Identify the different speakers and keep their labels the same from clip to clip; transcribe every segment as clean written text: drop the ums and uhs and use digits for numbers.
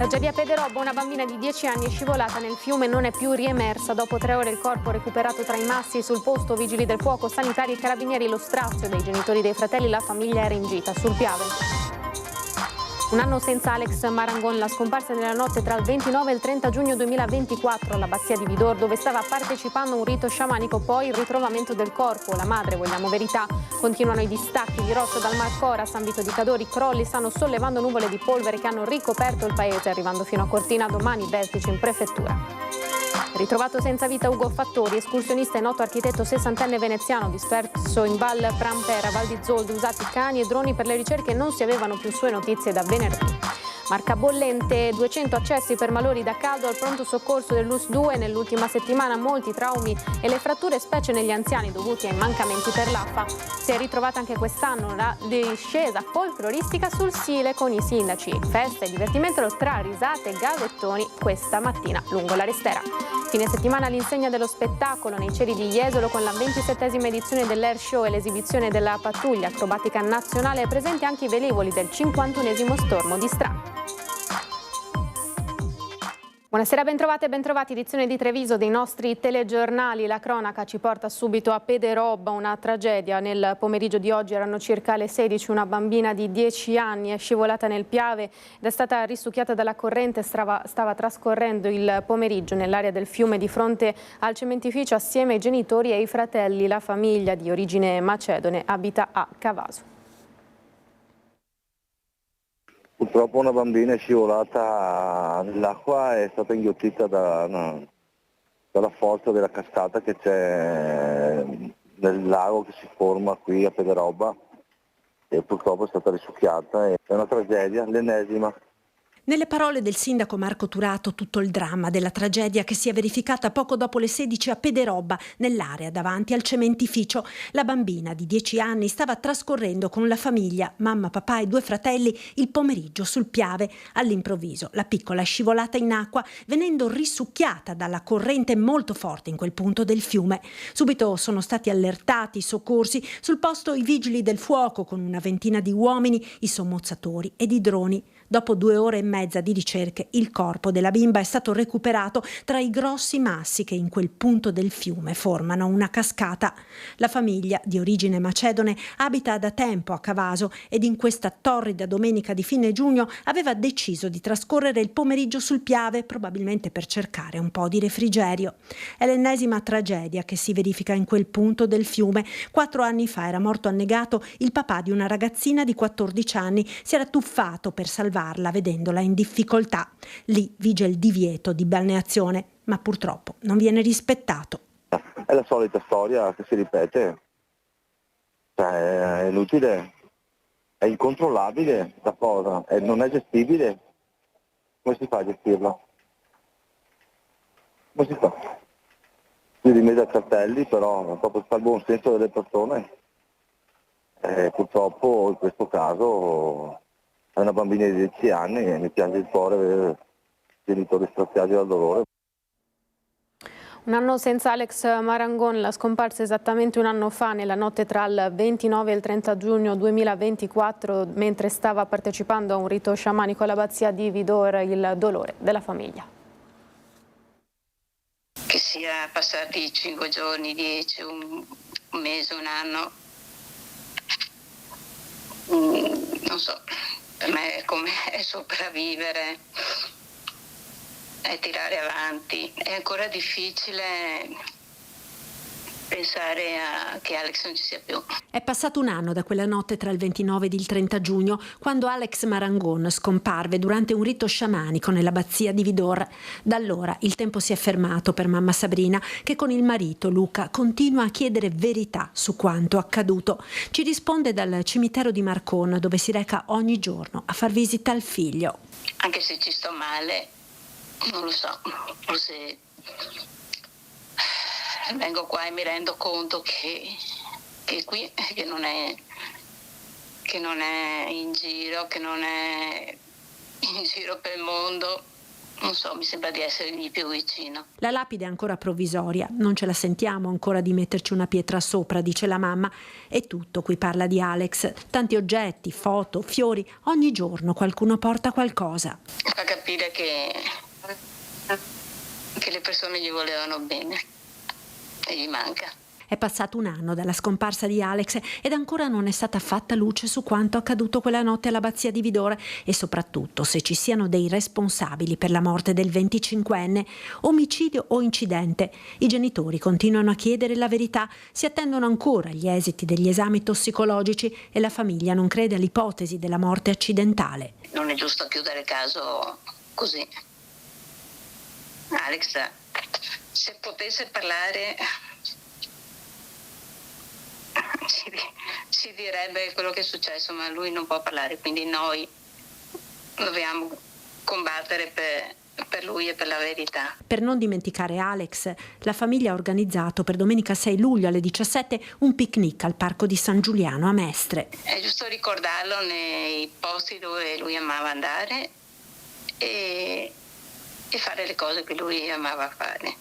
Speaker 1: Tragedia a Pederobba, una bambina di 10 anni è scivolata nel fiume e non è più riemersa. Dopo 3 ore il corpo recuperato tra i massi. Sul posto vigili del fuoco, sanitari e carabinieri. Lo strazio dei genitori dei fratelli, la famiglia era in gita sul Piave. Un anno senza Alex Marangon, la scomparsa nella notte tra il 29 e il 30 giugno 2024 all'abbazia di Vidor, dove stava partecipando a un rito sciamanico, poi il ritrovamento del corpo. La madre, vogliamo verità. Continuano i distacchi di rosso dal Mar Cora, San Vito di Cadori, crolli stanno sollevando nuvole di polvere che hanno ricoperto il paese, arrivando fino a Cortina. Domani vertice in prefettura. Ritrovato senza vita Ugo Fattori, escursionista e noto architetto sessantenne veneziano, disperso in Val Prampera, Val di Zoldo, usati cani e droni per le ricerche, non si avevano più sue notizie da venerdì. Marca bollente, 200 accessi per malori da caldo al pronto soccorso dell'US 2. Nell'ultima settimana molti traumi e le fratture, specie negli anziani, dovuti ai mancamenti per l'AFA. Si è ritrovata anche quest'anno la discesa folcloristica sul Sile con i sindaci. Festa e divertimento tra risate e gavettoni questa mattina lungo la Restera. Fine settimana all'insegna dello spettacolo nei cieli di Jesolo con la 27esima edizione dell'Air Show e l'esibizione della pattuglia acrobatica nazionale. È presente anche i velivoli del 51esimo stormo di Stra. Buonasera, bentrovate e bentrovati, edizione di Treviso dei nostri telegiornali. La cronaca ci porta subito a Pederobba, una tragedia. Nel pomeriggio di oggi erano circa le 16, una bambina di 10 anni è scivolata nel Piave ed è stata risucchiata dalla corrente. Stava trascorrendo il pomeriggio nell'area del fiume di fronte al cementificio assieme ai genitori e ai fratelli. La famiglia, di origine macedone, abita a Cavaso.
Speaker 2: Purtroppo una bambina è scivolata nell'acqua, è stata inghiottita dalla forza della cascata che c'è nel lago che si forma qui a Pederobba e purtroppo è stata risucchiata. È una tragedia, l'ennesima.
Speaker 3: Nelle parole del sindaco Marco Turato tutto il dramma della tragedia che si è verificata poco dopo le 16 a Pederobba, nell'area davanti al cementificio. La bambina di 10 anni stava trascorrendo con la famiglia, mamma, papà e 2 fratelli, il pomeriggio sul Piave. All'improvviso la piccola è scivolata in acqua, venendo risucchiata dalla corrente molto forte in quel punto del fiume. Subito sono stati allertati i soccorsi, sul posto i vigili del fuoco con una ventina di uomini, i sommozzatori ed i droni. Dopo 2 ore e mezza di ricerche, il corpo della bimba è stato recuperato tra i grossi massi che in quel punto del fiume formano una cascata. La famiglia, di origine macedone, abita da tempo a Cavaso ed in questa torrida domenica di fine giugno aveva deciso di trascorrere il pomeriggio sul Piave, probabilmente per cercare un po' di refrigerio. È l'ennesima tragedia che si verifica in quel punto del fiume. 4 anni fa era morto annegato il papà di una ragazzina di 14 anni. Si era tuffato per salvarla vedendola in difficoltà. Lì vige il divieto di balneazione, ma purtroppo non viene rispettato.
Speaker 2: È la solita storia che si ripete, è inutile, è incontrollabile la cosa, non è gestibile. Come si fa a gestirla? Come si fa? Si rimette a cartelli, però proprio sta il buon senso delle persone. Purtroppo in questo caso è una bambina di 10 anni e mi piange il cuore vedere i genitori straziati dal dolore.
Speaker 1: Un anno senza Alex Marangon, la scomparsa esattamente un anno fa, nella notte tra il 29 e il 30 giugno 2024, mentre stava partecipando a un rito sciamanico all'abbazia di Vidor. Il dolore della famiglia.
Speaker 4: Che sia passati 5 giorni, 10, un mese, un anno, non so. Per me è come sopravvivere e tirare avanti. È ancora difficile pensare che Alex non ci sia più.
Speaker 3: È passato un anno da quella notte tra il 29 ed il 30 giugno, quando Alex Marangon scomparve durante un rito sciamanico nell'abbazia di Vidor. Da allora il tempo si è fermato per mamma Sabrina, che con il marito Luca continua a chiedere verità su quanto accaduto. Ci risponde dal cimitero di Marcon, dove si reca ogni giorno a far visita al figlio.
Speaker 4: Anche se ci sto male, non lo so, forse vengo qua e mi rendo conto che qui, che non è in giro, che non è in giro per il mondo, non so, mi sembra di essergli più vicino.
Speaker 3: La lapide è ancora provvisoria, non ce la sentiamo ancora di metterci una pietra sopra, dice la mamma. È tutto, qui parla di Alex. Tanti oggetti, foto, fiori, ogni giorno qualcuno porta qualcosa.
Speaker 4: Fa capire che le persone gli volevano bene e gli manca.
Speaker 3: È passato un anno dalla scomparsa di Alex ed ancora non è stata fatta luce su quanto accaduto quella notte all'abbazia di Vidore e soprattutto se ci siano dei responsabili per la morte del 25enne, omicidio o incidente. I genitori continuano a chiedere la verità, si attendono ancora gli esiti degli esami tossicologici e la famiglia non crede all'ipotesi della morte accidentale.
Speaker 4: Non è giusto chiudere il caso così. Alex, se potesse parlare, ci direbbe quello che è successo, ma lui non può parlare, quindi noi dobbiamo combattere per lui e per la verità.
Speaker 3: Per non dimenticare Alex, la famiglia ha organizzato per domenica 6 luglio alle 17 un picnic al parco di San Giuliano a Mestre.
Speaker 4: È giusto ricordarlo nei posti dove lui amava andare e fare le cose che lui amava fare.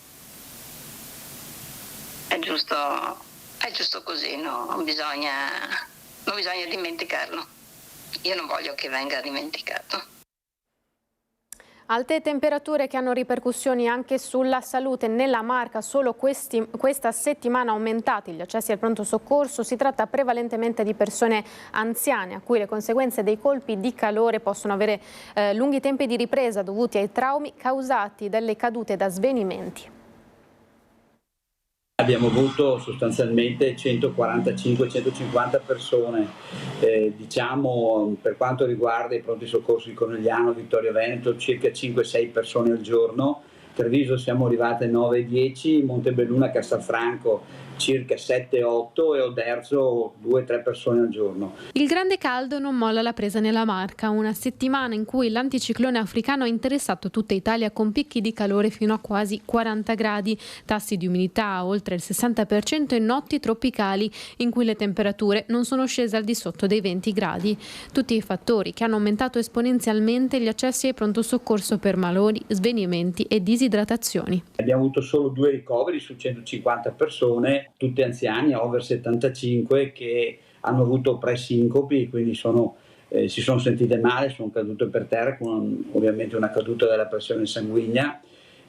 Speaker 4: È giusto così, no? Non bisogna dimenticarlo. Io non voglio che venga dimenticato.
Speaker 1: Alte temperature che hanno ripercussioni anche sulla salute. Nella Marca solo questa settimana aumentati gli accessi al pronto soccorso. Si tratta prevalentemente di persone anziane a cui le conseguenze dei colpi di calore possono avere lunghi tempi di ripresa dovuti ai traumi causati dalle cadute da svenimenti.
Speaker 5: Abbiamo avuto sostanzialmente 145-150 persone, diciamo per quanto riguarda i pronti soccorsi di Conegliano, Vittorio Veneto, circa 5-6 persone al giorno. Treviso siamo arrivati a 9-10, Montebelluna, Castelfranco circa 7-8 e Oderzo 2-3 persone al giorno.
Speaker 1: Il grande caldo non molla la presa nella Marca, una settimana in cui l'anticiclone africano ha interessato tutta Italia con picchi di calore fino a quasi 40 gradi, tassi di umidità oltre il 60% e notti tropicali in cui le temperature non sono scese al di sotto dei 20 gradi. Tutti i fattori che hanno aumentato esponenzialmente gli accessi ai pronto soccorso per malori, svenimenti e disidratazioni.
Speaker 5: Abbiamo avuto solo 2 ricoveri su 150 persone, tutti anziani, over 75, che hanno avuto presincopi, quindi si sono sentite male, sono cadute per terra con ovviamente una caduta della pressione sanguigna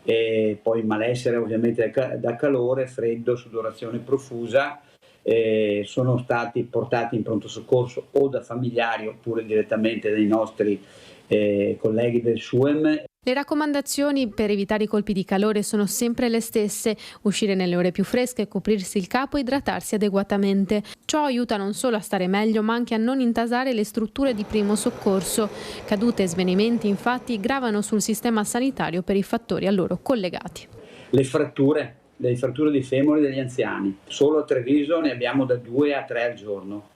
Speaker 5: e poi malessere ovviamente da calore, freddo, sudorazione profusa. Sono stati portati in pronto soccorso o da familiari oppure direttamente dai nostri colleghi del SUEM.
Speaker 1: Le raccomandazioni per evitare i colpi di calore sono sempre le stesse: uscire nelle ore più fresche, coprirsi il capo e idratarsi adeguatamente. Ciò aiuta non solo a stare meglio, ma anche a non intasare le strutture di primo soccorso. Cadute e svenimenti, infatti, gravano sul sistema sanitario per i fattori a loro collegati.
Speaker 5: Le fratture dei femori degli anziani. Solo a Treviso ne abbiamo da 2 a 3 al giorno.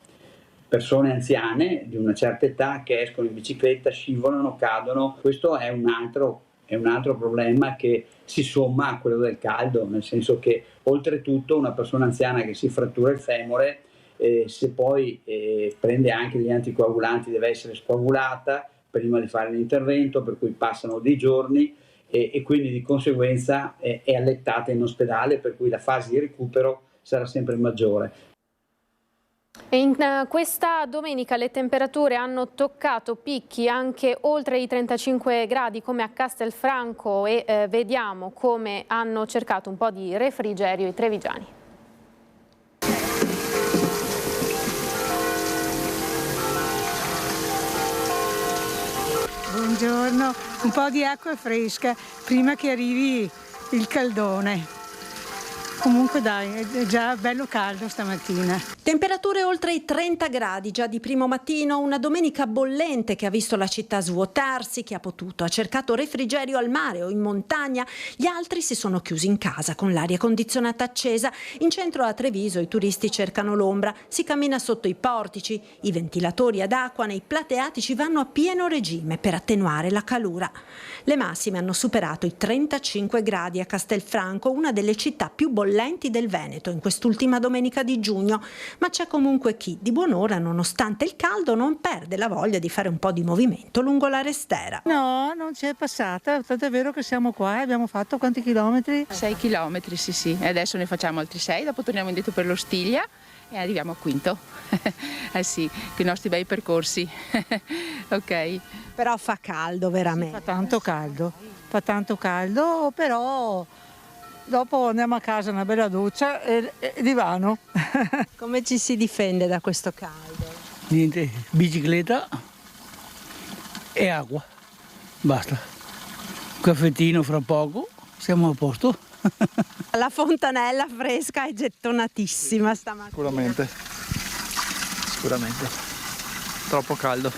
Speaker 5: Persone anziane di una certa età che escono in bicicletta, scivolano, cadono. Questo è un altro problema che si somma a quello del caldo, nel senso che oltretutto una persona anziana che si frattura il femore, se poi prende anche degli anticoagulanti, deve essere scoagulata prima di fare l'intervento, per cui passano dei giorni e quindi di conseguenza è allettata in ospedale, per cui la fase di recupero sarà sempre maggiore.
Speaker 1: E in questa domenica le temperature hanno toccato picchi anche oltre i 35 gradi come a Castelfranco e vediamo come hanno cercato un po' di refrigerio i trevigiani.
Speaker 6: Buongiorno, un po' di acqua fresca prima che arrivi il caldone. Comunque dai, è già bello caldo stamattina.
Speaker 3: Temperature oltre i 30 gradi già di primo mattino, una domenica bollente che ha visto la città svuotarsi, chi ha potuto ha cercato refrigerio al mare o in montagna, gli altri si sono chiusi in casa con l'aria condizionata accesa. In centro a Treviso i turisti cercano l'ombra, si cammina sotto i portici, i ventilatori ad acqua nei plateatici vanno a pieno regime per attenuare la calura. Le massime hanno superato i 35 gradi a Castelfranco, una delle città più bollenti bollenti del Veneto in quest'ultima domenica di giugno, ma c'è comunque chi di buon'ora, nonostante il caldo, non perde la voglia di fare un po' di movimento lungo la Restera.
Speaker 6: No, non ci è passata, tanto è vero che siamo qua e abbiamo fatto quanti chilometri?
Speaker 7: 6 chilometri, sì. E adesso ne facciamo altri 6, dopo torniamo indietro per l'Ostiglia e arriviamo a Quinto. Sì, con i nostri bei percorsi. Ok.
Speaker 3: Però fa caldo veramente.
Speaker 6: Fa tanto caldo, però dopo andiamo a casa, una bella doccia e divano.
Speaker 3: Come ci si difende da questo caldo?
Speaker 8: Niente, bicicletta e acqua, basta. Un caffettino fra poco, siamo a posto.
Speaker 3: La fontanella fresca è gettonatissima stamattina.
Speaker 9: Sicuramente. Troppo caldo.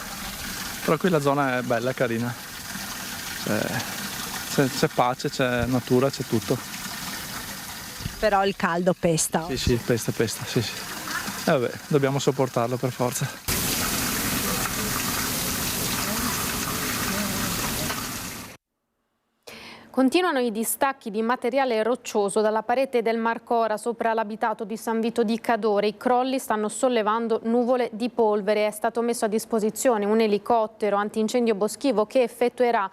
Speaker 9: Però qui la zona è bella, carina. C'è pace, c'è natura, c'è tutto.
Speaker 3: Però il caldo pesta.
Speaker 9: Sì, pesta, sì. Vabbè, dobbiamo sopportarlo per forza.
Speaker 1: Continuano i distacchi di materiale roccioso dalla parete del Marcora sopra l'abitato di San Vito di Cadore. I crolli stanno sollevando nuvole di polvere. È stato messo a disposizione un elicottero antincendio boschivo che effettuerà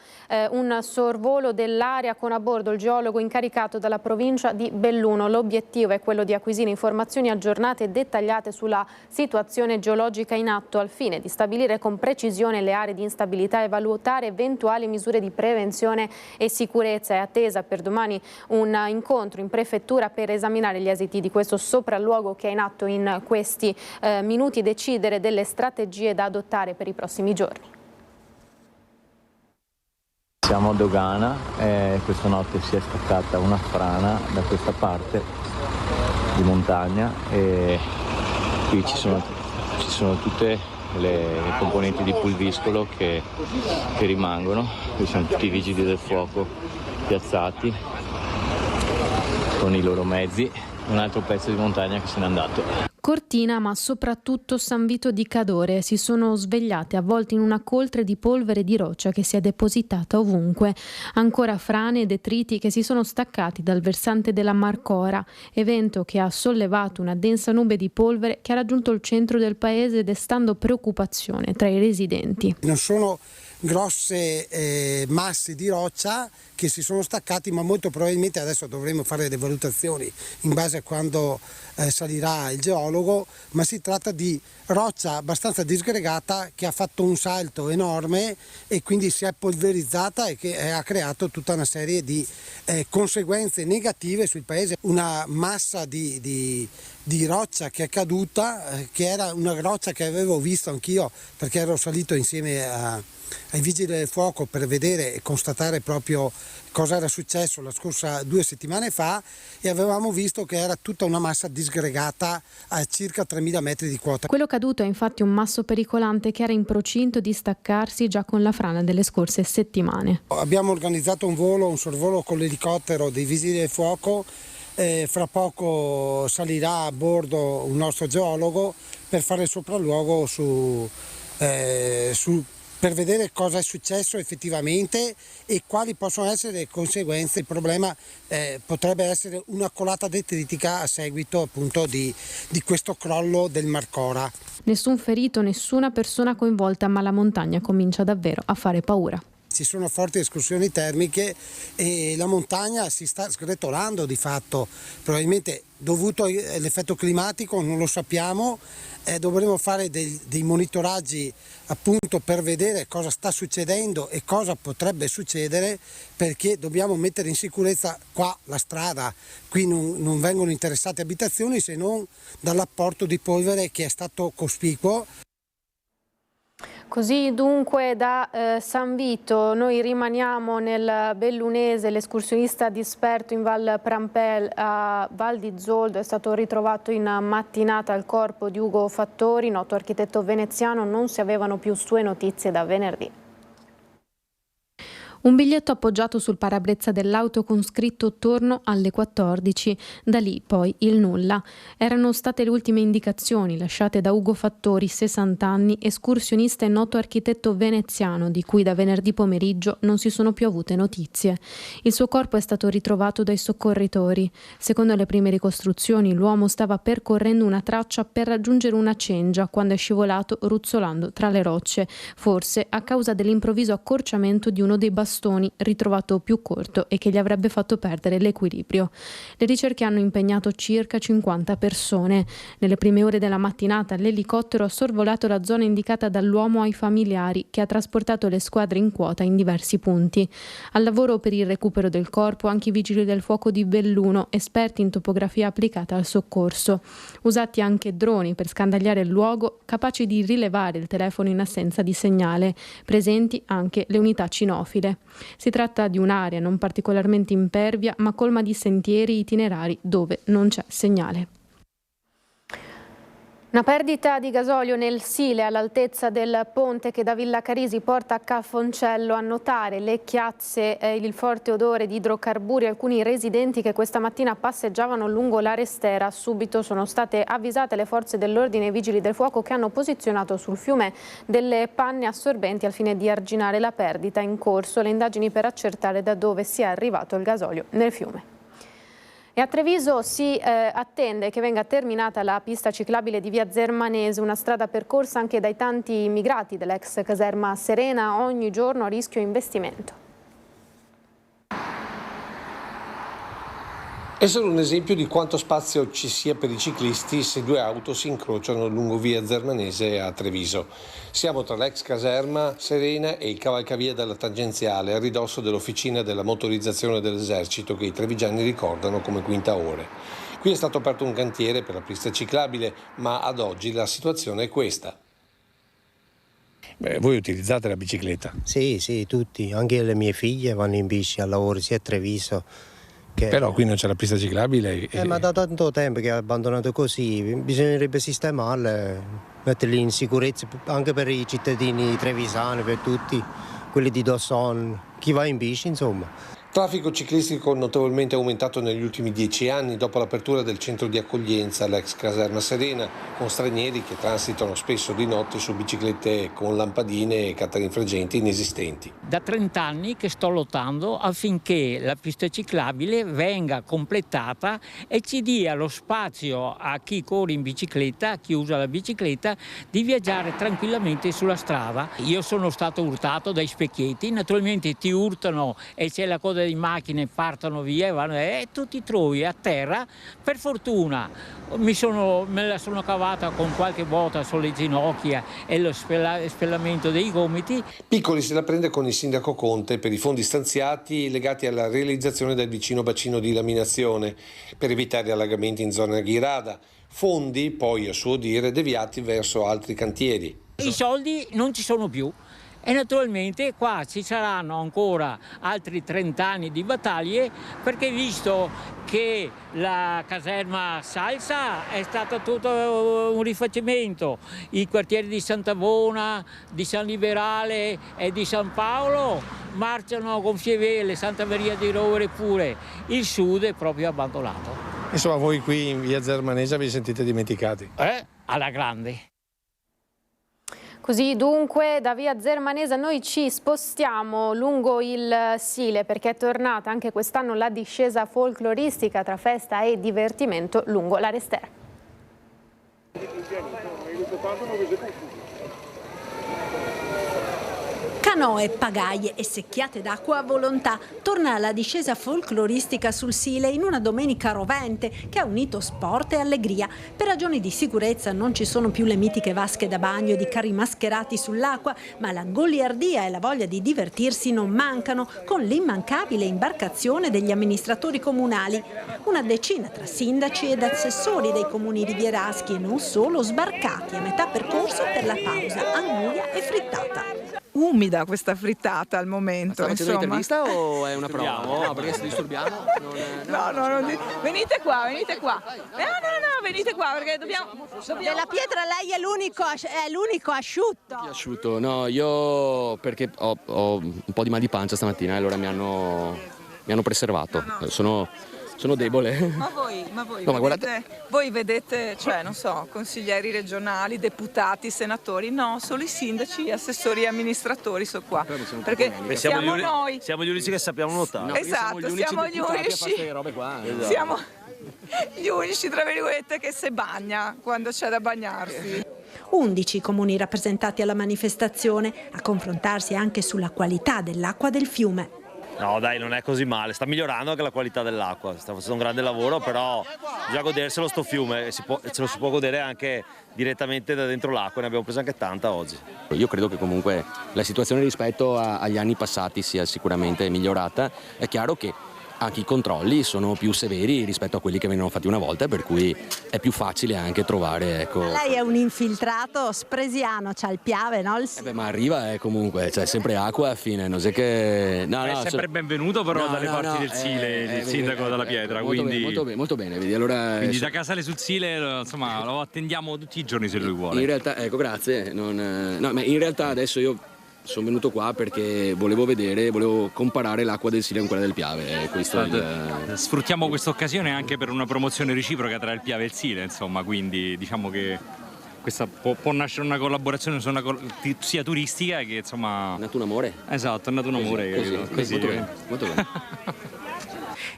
Speaker 1: un sorvolo dell'area con a bordo il geologo incaricato dalla provincia di Belluno. L'obiettivo è quello di acquisire informazioni aggiornate e dettagliate sulla situazione geologica in atto al fine di stabilire con precisione le aree di instabilità e valutare eventuali misure di prevenzione e sicurezza. È attesa per domani un incontro in prefettura per esaminare gli esiti di questo sopralluogo che è in atto in questi minuti e decidere delle strategie da adottare per i prossimi giorni.
Speaker 10: Siamo a Dogana e questa notte si è staccata una frana da questa parte di montagna e qui ci sono tutte le componenti di pulviscolo che rimangono. Qui sono tutti i vigili del fuoco piazzati con i loro mezzi, un altro pezzo di montagna che se n'è andato.
Speaker 1: Cortina, ma soprattutto San Vito di Cadore si sono svegliate avvolti in una coltre di polvere di roccia che si è depositata ovunque. Ancora frane e detriti che si sono staccati dal versante della Marcora, evento che ha sollevato una densa nube di polvere che ha raggiunto il centro del paese destando preoccupazione tra i residenti.
Speaker 11: Non sono grosse masse di roccia che si sono staccati, ma molto probabilmente adesso dovremo fare le valutazioni in base a quando salirà il geologo, ma si tratta di roccia abbastanza disgregata che ha fatto un salto enorme e quindi si è polverizzata e che ha creato tutta una serie di conseguenze negative sul paese. Una massa di roccia che è caduta, che era una roccia che avevo visto anch'io perché ero salito insieme ai vigili del fuoco per vedere e constatare proprio cosa era successo la scorsa 2 settimane fa, e avevamo visto che era tutta una massa disgregata a circa 3.000 metri di quota.
Speaker 1: Quello caduto è infatti un masso pericolante che era in procinto di staccarsi già con la frana delle scorse settimane.
Speaker 11: Abbiamo organizzato un sorvolo con l'elicottero dei vigili del fuoco. Fra poco salirà a bordo un nostro geologo per fare il sopralluogo per vedere cosa è successo effettivamente e quali possono essere le conseguenze. Il problema potrebbe essere una colata detritica a seguito appunto di questo crollo del Marcora.
Speaker 1: Nessun ferito, nessuna persona coinvolta, ma la montagna comincia davvero a fare paura.
Speaker 11: Ci sono forti escursioni termiche e la montagna si sta sgretolando di fatto, probabilmente dovuto all'effetto climatico, non lo sappiamo. Dovremo fare dei monitoraggi appunto per vedere cosa sta succedendo e cosa potrebbe succedere, perché dobbiamo mettere in sicurezza qua la strada. Qui non vengono interessate abitazioni se non dall'apporto di polvere che è stato cospicuo.
Speaker 1: Così dunque da San Vito noi rimaniamo nel bellunese. L'escursionista disperso in Val Prampel a Val di Zoldo è stato ritrovato in mattinata il corpo di Ugo Fattori, noto architetto veneziano. Non si avevano più sue notizie da venerdì. Un biglietto appoggiato sul parabrezza dell'auto con scritto torno alle 14, da lì poi il nulla. Erano state le ultime indicazioni lasciate da Ugo Fattori, 60 anni, escursionista e noto architetto veneziano, di cui da venerdì pomeriggio non si sono più avute notizie. Il suo corpo è stato ritrovato dai soccorritori. Secondo le prime ricostruzioni, l'uomo stava percorrendo una traccia per raggiungere una cengia quando è scivolato ruzzolando tra le rocce, forse a causa dell'improvviso accorciamento di uno dei bastoni ritrovato più corto e che gli avrebbe fatto perdere l'equilibrio. Le ricerche hanno impegnato circa 50 persone. Nelle prime ore della mattinata l'elicottero ha sorvolato la zona indicata dall'uomo ai familiari, che ha trasportato le squadre in quota in diversi punti. Al lavoro per il recupero del corpo anche i vigili del fuoco di Belluno, esperti in topografia applicata al soccorso. Usati anche droni per scandagliare il luogo, capaci di rilevare il telefono in assenza di segnale. Presenti anche le unità cinofile. Si tratta di un'area non particolarmente impervia, ma colma di sentieri itinerari dove non c'è segnale. Una perdita di gasolio nel Sile all'altezza del ponte che da Villa Carisi porta a Cafoncello. A notare le chiazze, il forte odore di idrocarburi. Alcuni residenti che questa mattina passeggiavano lungo la Restera subito sono state avvisate le forze dell'ordine e i vigili del fuoco, che hanno posizionato sul fiume delle panne assorbenti al fine di arginare la perdita. In corso le indagini per accertare da dove sia arrivato il gasolio nel fiume. E a Treviso si attende che venga terminata la pista ciclabile di via Zermanese, una strada percorsa anche dai tanti immigrati dell'ex caserma Serena, ogni giorno a rischio investimento.
Speaker 12: È solo un esempio di quanto spazio ci sia per i ciclisti se due auto si incrociano lungo via Zermanese a Treviso. Siamo tra l'ex caserma Serena e il cavalcavia della tangenziale, a ridosso dell'officina della motorizzazione dell'esercito che i trevigiani ricordano come Quintaore. Qui è stato aperto un cantiere per la pista ciclabile, ma ad oggi la situazione è questa.
Speaker 13: Beh, voi utilizzate la bicicletta?
Speaker 14: Sì, tutti, anche le mie figlie vanno in bici al lavoro sia a Treviso.
Speaker 13: Però qui non c'è la pista ciclabile.
Speaker 14: Ma da tanto tempo che è abbandonato così, bisognerebbe sistemarle, metterli in sicurezza anche per i cittadini trevisani, per tutti, quelli di Dosson, chi va in bici insomma.
Speaker 12: Traffico ciclistico notevolmente aumentato negli ultimi 10 anni dopo l'apertura del centro di accoglienza all'ex caserma Serena, con stranieri che transitano spesso di notte su biciclette con lampadine e catarinfreggenti inesistenti.
Speaker 15: Da 30 anni che sto lottando affinché la pista ciclabile venga completata e ci dia lo spazio a chi corre in bicicletta, a chi usa la bicicletta, di viaggiare tranquillamente sulla strada. Io sono stato urtato dai specchietti, naturalmente ti urtano e c'è la coda di macchine, partono via e tu ti trovi a terra. Per fortuna me la sono cavata con qualche botta sulle ginocchia e lo spellamento dei gomiti.
Speaker 12: Piccoli se la prende con il sindaco Conte per i fondi stanziati legati alla realizzazione del vicino bacino di laminazione per evitare allagamenti in zona Ghirada, fondi poi a suo dire deviati verso altri cantieri.
Speaker 15: I soldi non ci sono più. E naturalmente qua ci saranno ancora altri 30 anni di battaglie, perché visto che la caserma Salsa è stato tutto un rifacimento, i quartieri di Sant'Avona, di San Liberale e di San Paolo marciano a gonfie vele, Santa Maria di Rovere pure, il sud è proprio abbandonato.
Speaker 13: Insomma, voi qui in via Zermanese vi sentite dimenticati?
Speaker 15: Alla grande.
Speaker 1: Così dunque da via Zermanese noi ci spostiamo lungo il Sile, perché è tornata anche quest'anno la discesa folcloristica tra festa e divertimento lungo la Restera.
Speaker 3: Canoe, pagaie e secchiate d'acqua a volontà. Torna la discesa folcloristica sul Sile in una domenica rovente che ha unito sport e allegria. Per ragioni di sicurezza non ci sono più le mitiche vasche da bagno e di carri mascherati sull'acqua, ma la goliardia e la voglia di divertirsi non mancano, con l'immancabile imbarcazione degli amministratori comunali. Una decina tra sindaci ed assessori dei comuni rivieraschi e non solo, sbarcati a metà percorso per la pausa anguria e frittata.
Speaker 16: umida questa frittata al momento.
Speaker 17: Ma stiamo facendo
Speaker 16: insomma.
Speaker 17: un'intervista o è una prova? No, perché se disturbiamo...
Speaker 16: Venite qua. No, venite qua perché dobbiamo...
Speaker 18: Della Pietra lei è l'unico asciutto.
Speaker 17: No, io perché ho un po' di mal di pancia stamattina e allora mi hanno preservato. Sono debole.
Speaker 16: Ma voi,
Speaker 17: No, ma
Speaker 16: voi vedete, cioè, non so, consiglieri regionali, deputati, senatori? No, solo i sindaci, assessori e amministratori sono qua. Perché siamo noi.
Speaker 19: Siamo gli unici che sappiamo nuotare.
Speaker 16: Esatto, siamo gli unici. Siamo gli unici, tra virgolette, che si bagna quando c'è da bagnarsi.
Speaker 3: 11 comuni rappresentati alla manifestazione, a confrontarsi anche sulla qualità dell'acqua del fiume.
Speaker 19: No dai, non è così male, sta migliorando anche la qualità dell'acqua, sta facendo un grande lavoro, però bisogna goderselo sto fiume, ce lo si può godere anche direttamente da dentro l'acqua, ne abbiamo presa anche tanta oggi.
Speaker 17: Io credo che comunque la situazione rispetto agli anni passati sia sicuramente migliorata. È chiaro che anche i controlli sono più severi rispetto a quelli che venivano fatti una volta, per cui è più facile anche trovare, ecco.
Speaker 18: Lei è un infiltrato spresiano, c'ha il Piave, no?
Speaker 17: Ma arriva comunque, c'è sempre acqua a fine, non so che...
Speaker 20: No, è sempre benvenuto però dalle parti del Sile, il sindaco della Pietra, quindi...
Speaker 17: Molto bene, vedi, allora...
Speaker 20: Quindi da Casale sul Sile, insomma, lo attendiamo tutti i giorni se lui vuole.
Speaker 17: In realtà, ecco, grazie, no, ma in realtà adesso io... sono venuto qua perché volevo comparare l'acqua del Sile con quella del Piave.
Speaker 20: Sfruttiamo questa occasione anche per una promozione reciproca tra il Piave e il Sile, insomma, quindi diciamo che questa può nascere una collaborazione sia turistica che insomma...
Speaker 17: È nato un amore.
Speaker 20: Esatto, è nato un amore. Così.
Speaker 17: Molto bene.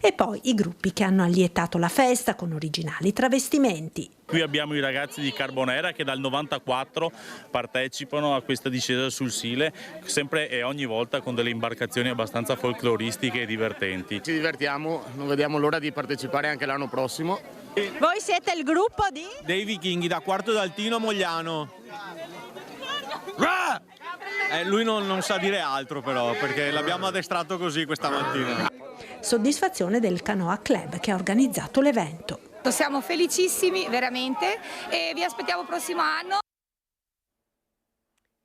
Speaker 3: E poi i gruppi che hanno allietato la festa con originali travestimenti.
Speaker 21: Qui abbiamo i ragazzi di Carbonera che dal 94 partecipano a questa discesa sul Sile, sempre e ogni volta con delle imbarcazioni abbastanza folcloristiche e divertenti.
Speaker 22: Ci divertiamo, non vediamo l'ora di partecipare anche l'anno prossimo.
Speaker 18: Voi siete il gruppo di?
Speaker 23: Dei vichinghi da Quarto d'Altino Mogliano. Lui non sa dire altro però, perché l'abbiamo addestrato così questa mattina.
Speaker 3: Soddisfazione del Canoa Club che ha organizzato l'evento.
Speaker 24: Siamo felicissimi veramente e vi aspettiamo il prossimo anno.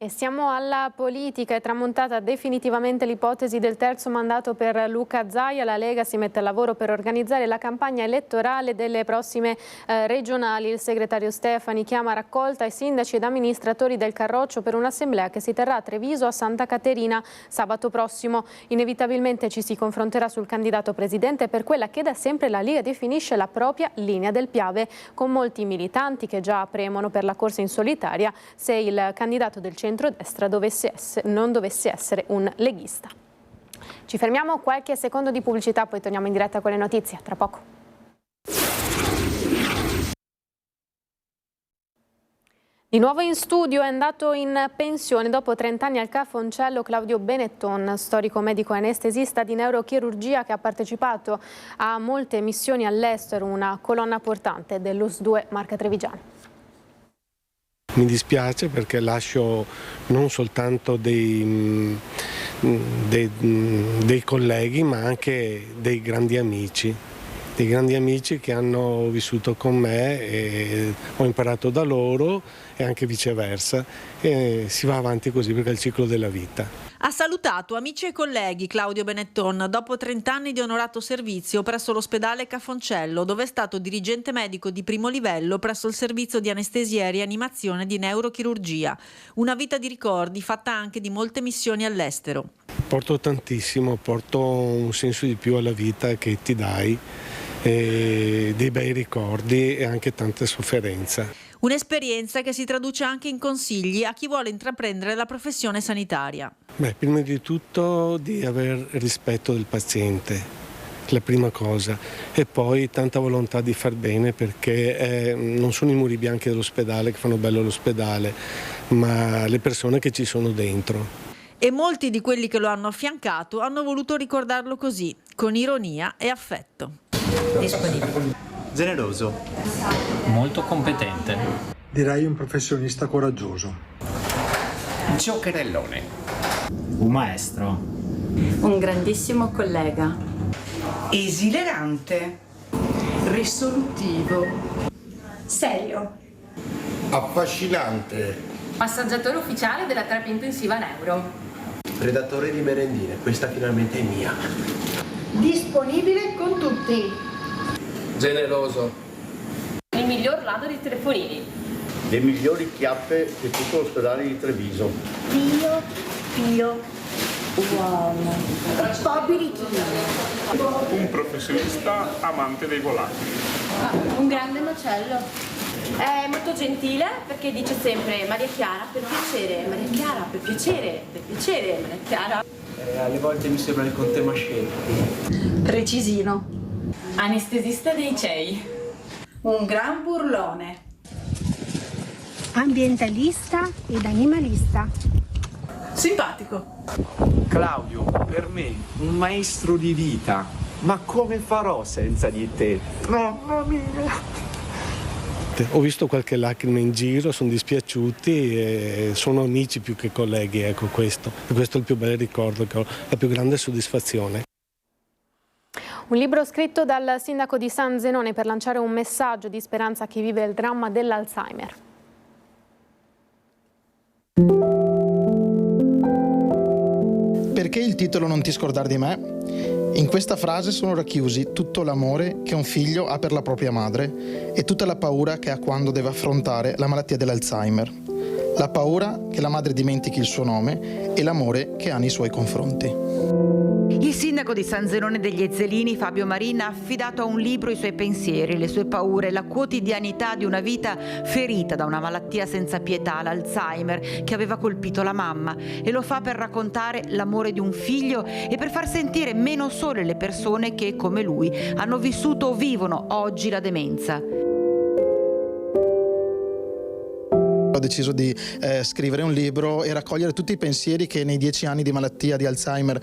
Speaker 1: E siamo alla politica. È tramontata definitivamente l'ipotesi del terzo mandato per Luca Zaia. La Lega si mette al lavoro per organizzare la campagna elettorale delle prossime regionali. Il segretario Stefani chiama a raccolta i sindaci ed amministratori del Carroccio per un'assemblea che si terrà a Treviso a Santa Caterina sabato prossimo. Inevitabilmente ci si confronterà sul candidato presidente per quella che da sempre la Lega definisce la propria linea del Piave, con molti militanti che già premono per la corsa in solitaria se il candidato del centrodestra non dovesse essere un leghista. Ci fermiamo qualche secondo di pubblicità, poi torniamo in diretta con le notizie, tra poco. Di nuovo in studio è andato in pensione dopo 30 anni al Cafoncello Claudio Benetton, storico medico anestesista di neurochirurgia che ha partecipato a molte missioni all'estero, una colonna portante dell'US2 Marca Trevigiano.
Speaker 25: Mi dispiace perché lascio non soltanto dei colleghi ma anche dei grandi amici che hanno vissuto con me e ho imparato da loro e anche viceversa e si va avanti così perché è il ciclo della vita.
Speaker 26: Ha salutato amici e colleghi Claudio Benetton dopo 30 anni di onorato servizio presso l'ospedale Cafoncello, dove è stato dirigente medico di primo livello presso il servizio di anestesia e rianimazione di neurochirurgia. Una vita di ricordi fatta anche di molte missioni all'estero.
Speaker 25: Porto tantissimo, porto un senso di più alla vita che ti dai, dei bei ricordi e anche tanta sofferenza.
Speaker 26: Un'esperienza che si traduce anche in consigli a chi vuole intraprendere la professione sanitaria.
Speaker 25: Prima di tutto di aver rispetto del paziente, la prima cosa, e poi tanta volontà di far bene perché non sono i muri bianchi dell'ospedale che fanno bello l'ospedale, ma le persone che ci sono dentro.
Speaker 26: E molti di quelli che lo hanno affiancato hanno voluto ricordarlo così, con ironia e affetto.
Speaker 27: Disponibile. Generoso.
Speaker 28: Molto competente.
Speaker 27: Direi un professionista coraggioso.
Speaker 28: Giocherellone. Un maestro.
Speaker 29: Un grandissimo collega.
Speaker 30: Esilerante. Risolutivo.
Speaker 29: Serio.
Speaker 31: Affascinante.
Speaker 2: massaggiatore ufficiale della terapia intensiva neuro.
Speaker 4: Redattore di merendine, questa finalmente è mia.
Speaker 5: Disponibile con tutti.
Speaker 4: Generoso.
Speaker 2: Il miglior ladro di telefonini.
Speaker 4: Le migliori chiappe di tutto l'ospedale di Treviso.
Speaker 5: Pio, uomo.
Speaker 6: Un professionista amante dei volatili.
Speaker 2: Un grande macello. È molto gentile perché dice sempre Maria Chiara per piacere, Maria Chiara per piacere, Maria Chiara.
Speaker 4: Alle volte mi sembra il conte Mascetti.
Speaker 5: Precisino.
Speaker 2: Anestesista dei CEI.
Speaker 5: Un gran burlone. Ambientalista ed animalista.
Speaker 26: Simpatico.
Speaker 7: Claudio, per me un maestro di vita. Ma come farò senza di te? Mamma mia!
Speaker 25: Ho visto qualche lacrima in giro, sono dispiaciuti e sono amici più che colleghi, ecco questo. E questo è il più bel ricordo che ho, la più grande soddisfazione.
Speaker 1: Un libro scritto dal sindaco di San Zenone per lanciare un messaggio di speranza a chi vive il dramma dell'Alzheimer.
Speaker 8: Perché il titolo Non ti scordar di me? In questa frase sono racchiusi tutto l'amore che un figlio ha per la propria madre e tutta la paura che ha quando deve affrontare la malattia dell'Alzheimer. La paura che la madre dimentichi il suo nome e l'amore che ha nei suoi confronti.
Speaker 9: Il sindaco di San Zenone degli Ezzelini, Fabio Marin, ha affidato a un libro i suoi pensieri, le sue paure, la quotidianità di una vita ferita da una malattia senza pietà, l'Alzheimer, che aveva colpito la mamma, e lo fa per raccontare l'amore di un figlio e per far sentire meno sole le persone che, come lui, hanno vissuto o vivono oggi la demenza.
Speaker 8: Ho deciso di scrivere un libro e raccogliere tutti i pensieri che nei 10 anni di malattia di Alzheimer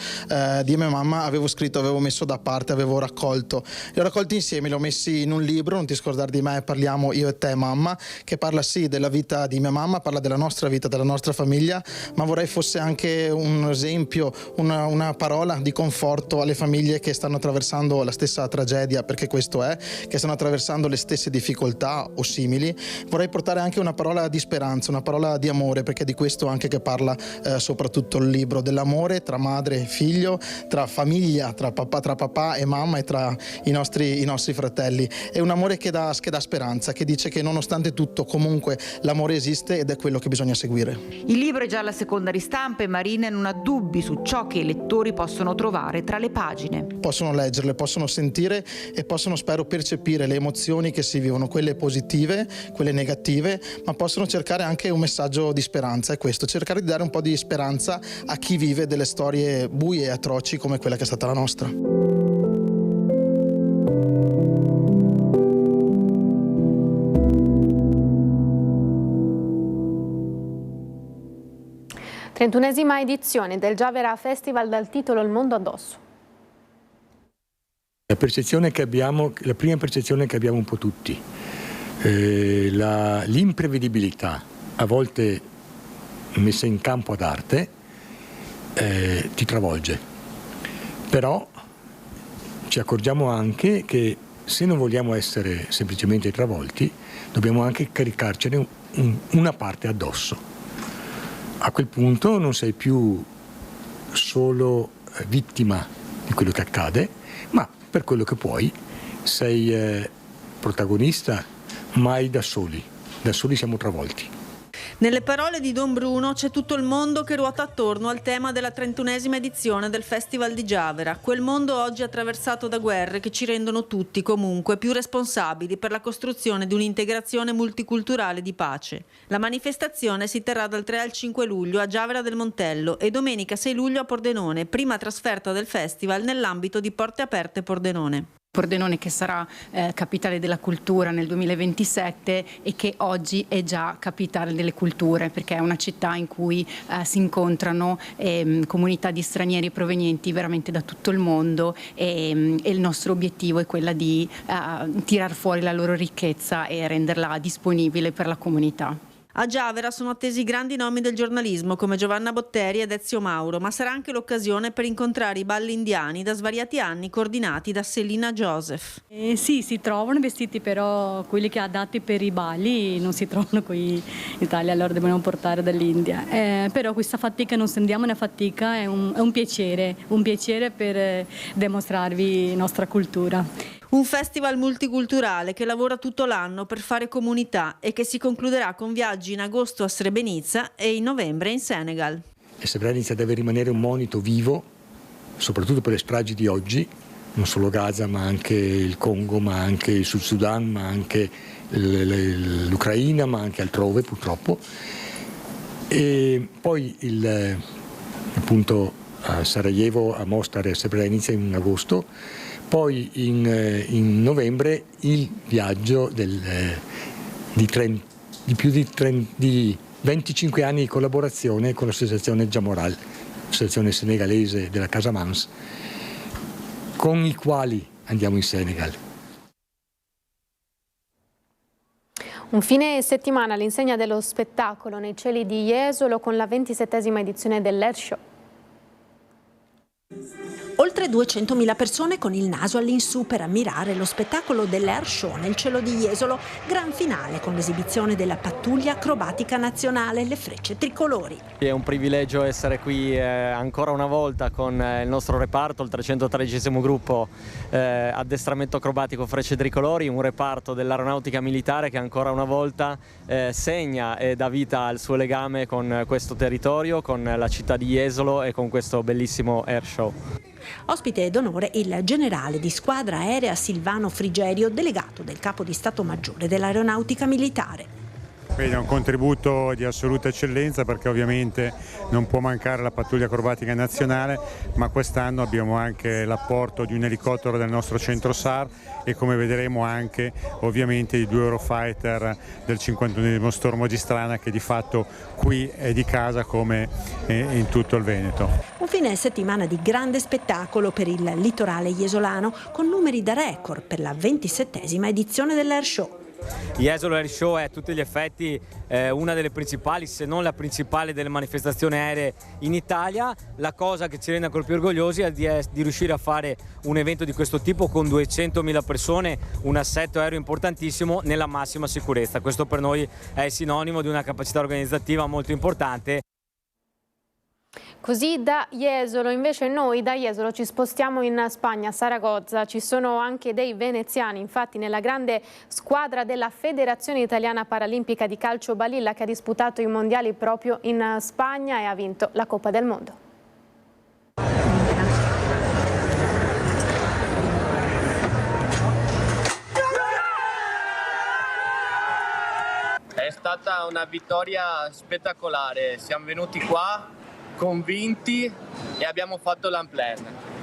Speaker 8: di mia mamma avevo scritto, avevo messo da parte, avevo raccolto. Li ho raccolti insieme, li ho messi in un libro, Non ti scordar di me, parliamo io e te mamma, che parla sì della vita di mia mamma, parla della nostra vita, della nostra famiglia, ma vorrei fosse anche un esempio, una parola di conforto alle famiglie che stanno attraversando la stessa tragedia, perché questo è, che stanno attraversando le stesse difficoltà o simili. Vorrei portare anche una parola di speranza, una parola di amore, perché è di questo anche che parla soprattutto il libro, dell'amore tra madre e figlio, tra famiglia, tra papà e mamma e tra i nostri fratelli. È un amore che dà speranza, che dice che nonostante tutto comunque l'amore esiste ed è quello che bisogna seguire.
Speaker 9: Il libro è già alla seconda ristampa e Marina non ha dubbi su ciò che i lettori possono trovare tra le pagine.
Speaker 8: Possono leggerle, possono sentire e possono, spero, percepire le emozioni che si vivono, quelle positive, quelle negative, ma possono cercare anche un messaggio di speranza, è questo, cercare di dare un po' di speranza a chi vive delle storie buie e atroci come quella che è stata la nostra.
Speaker 1: Trentunesima edizione del Giavera Festival dal titolo Il mondo addosso.
Speaker 13: La percezione che abbiamo, la prima percezione che abbiamo un po' tutti, l'imprevedibilità a volte messa in campo ad arte ti travolge, però ci accorgiamo anche che se non vogliamo essere semplicemente travolti dobbiamo anche caricarcene una parte addosso. A quel punto non sei più solo vittima di quello che accade, ma per quello che puoi sei protagonista. Mai da soli siamo travolti.
Speaker 26: Nelle parole di Don Bruno c'è tutto il mondo che ruota attorno al tema della 31esima edizione del Festival di Giavera, quel mondo oggi attraversato da guerre che ci rendono tutti comunque più responsabili per la costruzione di un'integrazione multiculturale di pace. La manifestazione si terrà dal 3 al 5 luglio a Giavera del Montello e domenica 6 luglio a Pordenone, prima trasferta del festival nell'ambito di Porte Aperte Pordenone.
Speaker 10: Pordenone che sarà capitale della cultura nel 2027 e che oggi è già capitale delle culture, perché è una città in cui si incontrano comunità di stranieri provenienti veramente da tutto il mondo e il nostro obiettivo è quella di tirar fuori la loro ricchezza e renderla disponibile per la comunità.
Speaker 26: A Giavera sono attesi grandi nomi del giornalismo come Giovanna Botteri ed Ezio Mauro, ma sarà anche l'occasione per incontrare i balli indiani da svariati anni coordinati da Selina Joseph.
Speaker 11: Sì, si trovano vestiti, però quelli che adatti per i balli non si trovano qui in Italia, allora devono portare dall'India. Però questa fatica non sentiamo una fatica, è un piacere per dimostrarvi la nostra cultura.
Speaker 26: Un festival multiculturale che lavora tutto l'anno per fare comunità e che si concluderà con viaggi in agosto a Srebrenica e in novembre in Senegal.
Speaker 13: E Srebrenica deve rimanere un monito vivo, soprattutto per le stragi di oggi, non solo Gaza ma anche il Congo, ma anche il Sud Sudan, ma anche l'Ucraina, ma anche altrove purtroppo. E poi appunto a Sarajevo, a Mostar e a Srebrenica in agosto. Poi in novembre il viaggio di 25 anni di collaborazione con l'associazione Jamoral, l'associazione senegalese della Casamance, con i quali andiamo in Senegal.
Speaker 1: Un fine settimana all'insegna dello spettacolo nei cieli di Jesolo con la 27esima edizione dell'Air Show.
Speaker 3: Oltre 200.000 persone con il naso all'insù per ammirare lo spettacolo dell'Air Show nel cielo di Jesolo, gran finale con l'esibizione della pattuglia acrobatica nazionale, le frecce tricolori.
Speaker 12: È un privilegio essere qui ancora una volta con il nostro reparto, il 313° gruppo addestramento acrobatico frecce tricolori, un reparto dell'aeronautica militare che ancora una volta segna e dà vita al suo legame con questo territorio, con la città di Jesolo e con questo bellissimo Air Show.
Speaker 3: Ospite d'onore il generale di squadra aerea Silvano Frigerio, delegato del Capo di Stato Maggiore dell'Aeronautica Militare.
Speaker 14: È un contributo di assoluta eccellenza perché ovviamente non può mancare la pattuglia acrobatica nazionale, ma quest'anno abbiamo anche l'apporto di un elicottero del nostro centro SAR e come vedremo anche ovviamente i 2 Eurofighter del 51° Stormo di Strana che di fatto qui è di casa come in tutto il Veneto.
Speaker 3: Un fine settimana di grande spettacolo per il litorale jesolano con numeri da record per la 27esima edizione dell'Air Show.
Speaker 12: Jesolo Air Show è a tutti gli effetti una delle principali, se non la principale, delle manifestazioni aeree in Italia. La cosa che ci rende ancora più orgogliosi è di riuscire a fare un evento di questo tipo con 200.000 persone, un assetto aereo importantissimo nella massima sicurezza. Questo per noi è sinonimo di una capacità organizzativa molto importante.
Speaker 1: Così da Jesolo, invece noi da Jesolo ci spostiamo in Spagna, a Saragozza. Ci sono anche dei veneziani, infatti nella grande squadra della Federazione Italiana Paralimpica di Calcio Balilla che ha disputato i mondiali proprio in Spagna e ha vinto la Coppa del Mondo.
Speaker 22: È stata una vittoria spettacolare, siamo venuti qua convinti e abbiamo fatto l'unplan.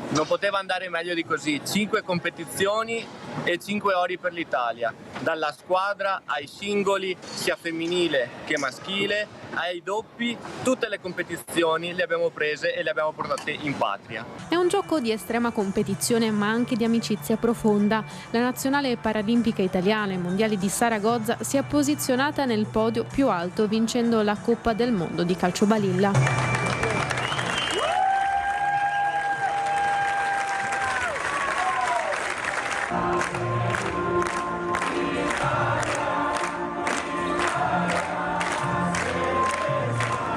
Speaker 22: Non poteva andare meglio di così, 5 competizioni e 5 ori per l'Italia, dalla squadra ai singoli, sia femminile che maschile, ai doppi, tutte le competizioni le abbiamo prese e le abbiamo portate in patria.
Speaker 1: È un gioco di estrema competizione ma anche di amicizia profonda. La nazionale paralimpica italiana ai mondiali di Saragozza si è posizionata nel podio più alto vincendo la Coppa del Mondo di calcio balilla.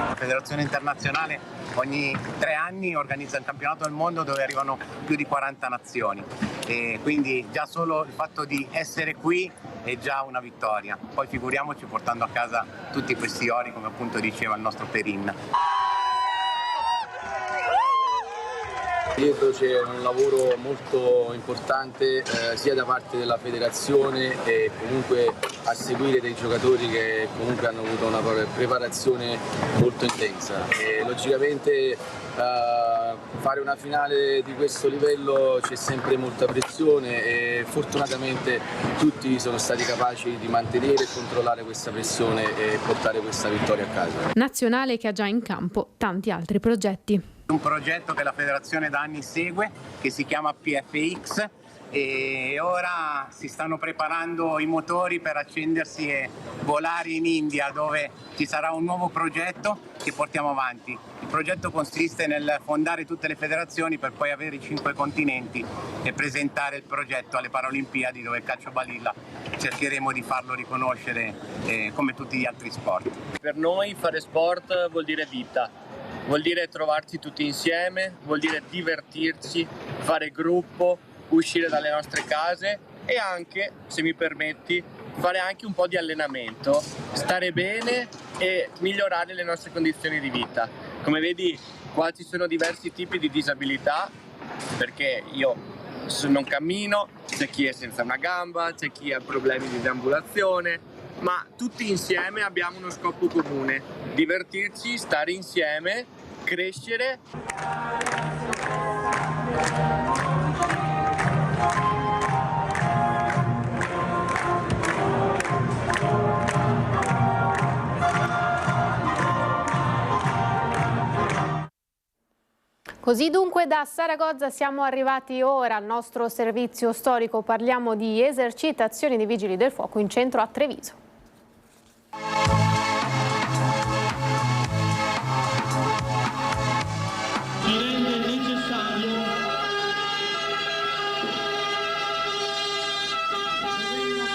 Speaker 15: La Federazione Internazionale ogni 3 anni organizza il campionato del mondo dove arrivano più di 40 nazioni e quindi già solo il fatto di essere qui è già una vittoria, poi figuriamoci portando a casa tutti questi ori come appunto diceva il nostro Perin.
Speaker 16: Dietro c'è un lavoro molto importante sia da parte della federazione e comunque a seguire dei giocatori che comunque hanno avuto una preparazione molto intensa e logicamente fare una finale di questo livello c'è sempre molta pressione e fortunatamente tutti sono stati capaci di mantenere e controllare questa pressione e portare questa vittoria a casa.
Speaker 1: Nazionale che ha già in campo tanti altri progetti.
Speaker 15: Un progetto che la federazione da anni segue, che si chiama PFX, e ora si stanno preparando i motori per accendersi e volare in India, dove ci sarà un nuovo progetto che portiamo avanti. Il progetto consiste nel fondare tutte le federazioni per poi avere i 5 continenti e presentare il progetto alle Paralimpiadi, dove il calcio balilla cercheremo di farlo riconoscere come tutti gli altri sport.
Speaker 22: Per noi fare sport vuol dire vita, vuol dire trovarci tutti insieme, vuol dire divertirci, fare gruppo, uscire dalle nostre case e anche, se mi permetti, fare anche un po' di allenamento, stare bene e migliorare le nostre condizioni di vita. Come vedi, qua ci sono diversi tipi di disabilità, perché io non cammino, c'è chi è senza una gamba, c'è chi ha problemi di deambulazione, ma tutti insieme abbiamo uno scopo comune: divertirci, stare insieme, crescere.
Speaker 1: Così dunque da Saragozza siamo arrivati ora al nostro servizio storico, parliamo di esercitazioni dei Vigili del Fuoco in centro a Treviso.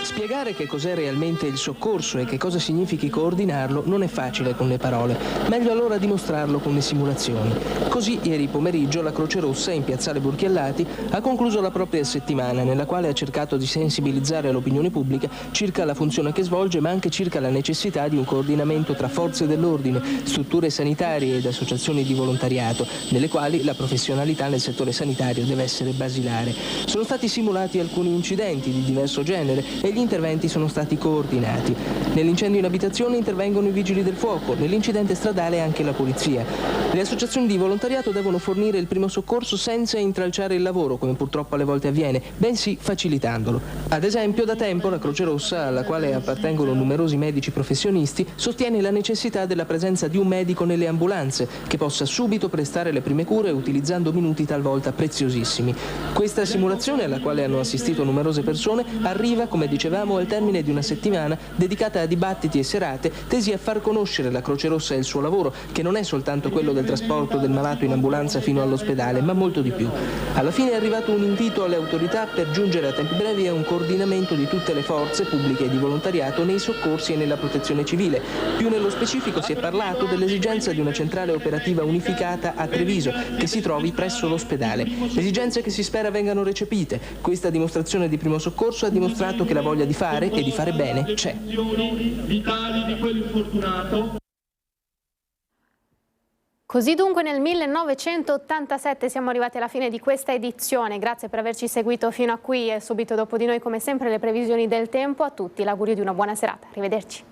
Speaker 17: Spiegare che cos'è realmente il soccorso e che cosa significhi coordinarlo non è facile con le parole, meglio allora dimostrarlo con le simulazioni. Così ieri pomeriggio la Croce Rossa in piazzale Burchiallati ha concluso la propria settimana, nella quale ha cercato di sensibilizzare l'opinione pubblica circa la funzione che svolge, ma anche circa la necessità di un coordinamento tra forze dell'ordine, strutture sanitarie ed associazioni di volontariato, nelle quali la professionalità nel settore sanitario deve essere basilare. Sono stati simulati alcuni incidenti di diverso genere e gli interventi sono stati coordinati. Nell'incendio in abitazione intervengono i Vigili del Fuoco, nell'incidente stradale anche la polizia. Le associazioni di volontariato devono fornire il primo soccorso senza intralciare il lavoro, come purtroppo alle volte avviene, bensì facilitandolo. Ad esempio, da tempo la Croce Rossa, alla quale appartengono numerosi medici professionisti, sostiene la necessità della presenza di un medico nelle ambulanze, che possa subito prestare le prime cure utilizzando minuti talvolta preziosissimi. Questa simulazione, alla quale hanno assistito numerose persone, arriva, come dicevamo, al termine di una settimana dedicata a dibattiti e serate tesi a far conoscere la Croce Rossa e il suo lavoro, che non è soltanto quello del trasporto del malato in ambulanza fino all'ospedale, ma molto di più. Alla fine è arrivato un invito alle autorità per giungere a tempi brevi a un coordinamento di tutte le forze pubbliche e di volontariato nei soccorsi e nella protezione civile. Più nello specifico si è parlato dell'esigenza di una centrale operativa unificata a Treviso, che si trovi presso l'ospedale. Esigenze che si spera vengano recepite. Questa dimostrazione di primo soccorso ha dimostrato che la voglia di fare e di fare bene c'è.
Speaker 1: Così dunque nel 1987 siamo arrivati alla fine di questa edizione. Grazie per averci seguito fino a qui e subito dopo di noi come sempre le previsioni del tempo. A tutti l'augurio di una buona serata. Arrivederci.